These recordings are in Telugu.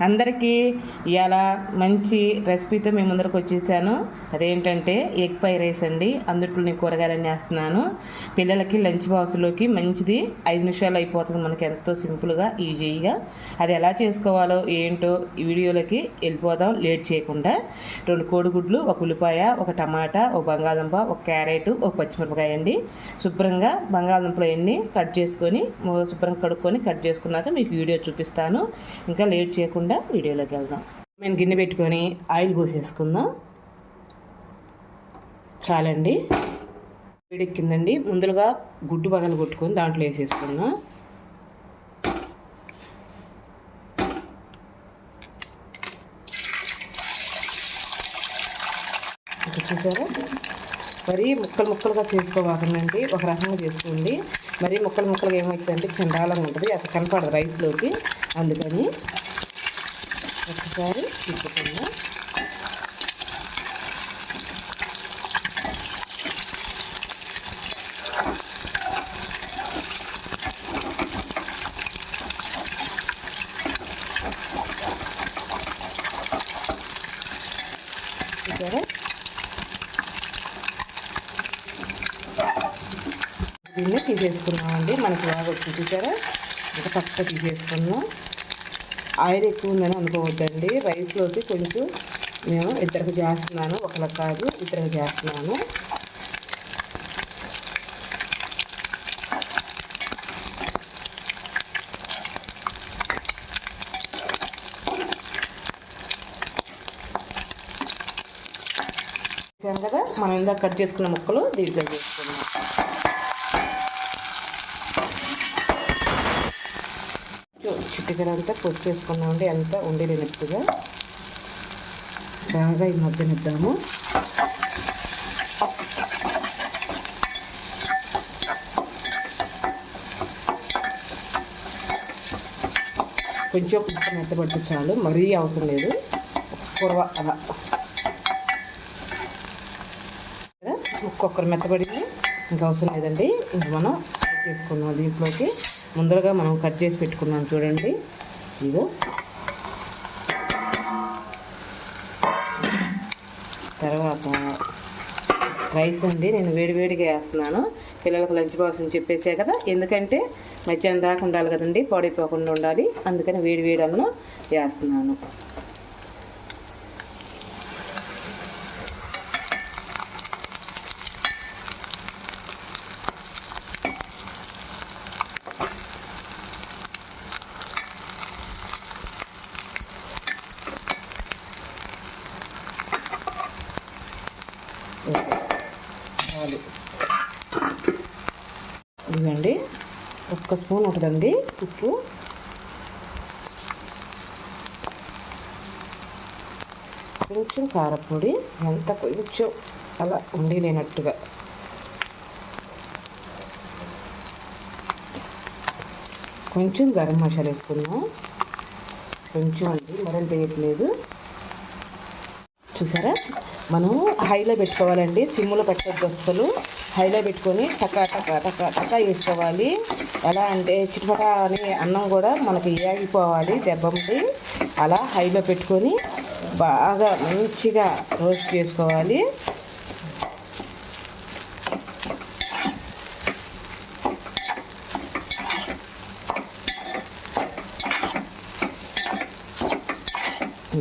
అందరికీ ఇవాళ మంచి రెసిపీతో మీ ముందరకు వచ్చేసాను. అదేంటంటే ఎగ్ ఫ్రై రైస్ అండి. అందుట్లో నేను కూరగాయలన్నీ వేస్తున్నాను. పిల్లలకి లంచ్ బాక్స్లోకి మంచిది. 5 నిమిషాలు అయిపోతుంది. మనకి ఎంతో సింపుల్గా ఈజీగా. అది ఎలా చేసుకోవాలో ఏంటో ఈ వీడియోలోకి వెళ్ళిపోదాం లేట్ చేయకుండా. 2 కోడిగుడ్లు, 1 ఉల్లిపాయ, 1 టమాటా, 1 బంగాళదుంప, 1 క్యారెట్, 1 పచ్చిమిరపకాయ అండి. శుభ్రంగా బంగాళదుంపలు అన్నీ కట్ చేసుకొని శుభ్రంగా కడుక్కొని కట్ చేసుకున్నాక మీకు వీడియో చూపిస్తాను. ఇంకా లేట్ చేయకుండా వీడియోలోకి వెళ్దాం. నేను గిన్నె పెట్టుకొని ఆయిల్ పోసేసుకుందాం. చాలండి, వేడెక్కిందండి. ముందుగా గుడ్డు పగలు కొట్టుకొని దాంట్లో వేసేసుకుందాం. చూసారా, మరీ ముక్కలుగా చేసుకోవాలండి. ఒక రకంగా చేసుకోండి. మరీ ముక్కలుగా ఏమవుతుందంటే చండాలంగా ఉంటుంది, అసలు కనపడదు రైస్లోకి. అందుకని ఒకసారి తిప్పుకుందాం. చూసారా, దీన్ని తీసేసుకున్నామండి. మనకి బాగా వచ్చింది. చూసారా, ఇంకా పక్క తీసేసుకున్నాం. ఆయిల్ ఎక్కువ ఉందని అనుకోవద్దండి. రైస్లోకి కొంచెం నేను ఇద్దరికి చేస్తున్నాను, ఒకరికి కాదు ఇద్దరికి చేస్తున్నాను. కదా, మనం ఇందాక కట్ చేసుకున్న ముక్కలు దీంట్లో చేసుకున్నాం. చిటికలంతా పొడి చేసుకున్నామండి. అంతా ఉండేనట్టుగా బాగా ఈ మధ్యనిద్దాము. కొంచెం ముక్క మెత్తబడితే చాలు, మరీ అవసరం లేదు. కూర అలా ఒక్కొక్కరు మెత్తబడింది, ఇంకా అవసరం లేదండి. ఇంక మనం చేసుకున్నాం. దీంట్లోకి ముందరగా మనం కట్ చేసి పెట్టుకున్నాం చూడండి. ఇదో తర్వాత రైస్ అండి. నేను వేడిగా వేస్తున్నాను. పిల్లలకు లంచ్ బాక్స్ అని చెప్పేసే కదా, ఎందుకంటే మధ్యాహ్నం దాకా ఉండాలి కదండి, పాడైపోకుండా ఉండాలి. అందుకని వేడి అన్నం వేస్తున్నాను. ఇదండి 1 స్పూన్ ఉంటుందండి ఉప్పు. కొంచెం కారపొడి, ఎంత కొంచెం అలా ఉండలేనట్టుగా. కొంచెం గరం మసాలా వేసుకున్నాం. కొంచెం అండి, మరింత వేయట్లేదు. చూసారా, మనం హైలో పెట్టుకోవాలండి, సిమ్లో పెట్టద్దు అసలు. హైలో పెట్టుకొని టకా వేసుకోవాలి. ఎలా అంటే చిటపట అని అన్నం కూడా మనకి ఏగిపోవాలి దెబ్బకి. అలా హైలో పెట్టుకొని బాగా మంచిగా రోస్ట్ చేసుకోవాలి.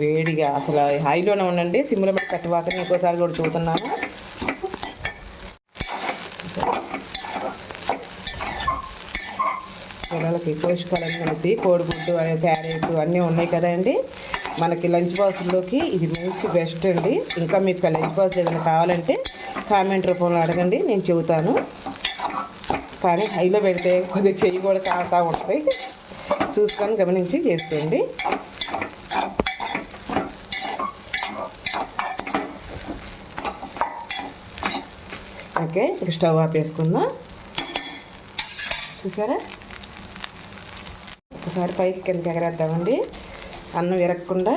వేడిగా అసలు హైలోనే ఉండండి, సిమ్లో పెట్టి కట్టువాకని ఇంకోసారి కూడా చూస్తున్నాను. పిల్లలకి పోషకాలన్నీ మనకి కోడిగుడ్డు, క్యారెట్ అన్నీ ఉన్నాయి కదండి. మనకి లంచ్ బాక్స్లోకి ఇది మంచి బెస్ట్ అండి. ఇంకా మీకు లంచ్ బాక్స్ ఏదైనా కావాలంటే కామెంట్ రూపంలో అడగండి, నేను చెబుతాను. కానీ హైలో పెడితే కొద్దిగా చెయ్యి కూడా కాస్తా ఉంటుంది. చూసుకొని గమనించి చేసుకోండి. ఓకే, ఇక స్టవ్ ఆపేసుకుందాం. చూసారా, ఒకసారి పైకి కిందకి ఎగరేద్దామండి, అన్నం విరగకుండా.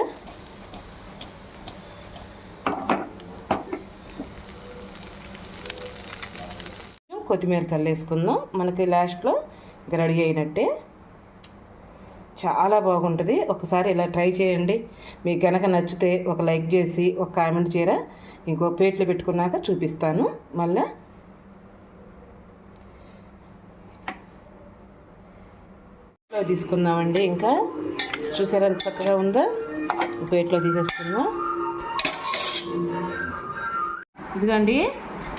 కొత్తిమీర చల్లేసుకుందాం. మనకి లాస్ట్లో రెడీ అయినట్టే. చాలా బాగుంటుంది. ఒకసారి ఇలా ట్రై చేయండి. మీకు కనుక నచ్చితే ఒక లైక్ చేసి ఒక కామెంట్ చేయరా. ఇంకో ప్లేట్లో పెట్టుకున్నాక చూపిస్తాను మళ్ళీ. తీసుకుందామండి. ఇంకా చూసారా ఎంత చక్కగా ఉందో. ప్లేట్లో తీసేసుకుందాం. ఇదిగోండి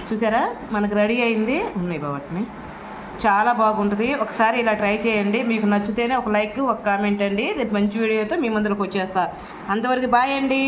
చూసారా మనకు రెడీ అయింది. ఉన్నాయి బాబట్ని, చాలా బాగుంటుంది. ఒకసారి ఇలా ట్రై చేయండి. మీకు నచ్చితేనే ఒక లైక్ ఒక కామెంట్ అండి. రేపు మంచి వీడియోతో మీ ముందరకు వచ్చేస్తా. అంతవరకు బాయ్ అండి.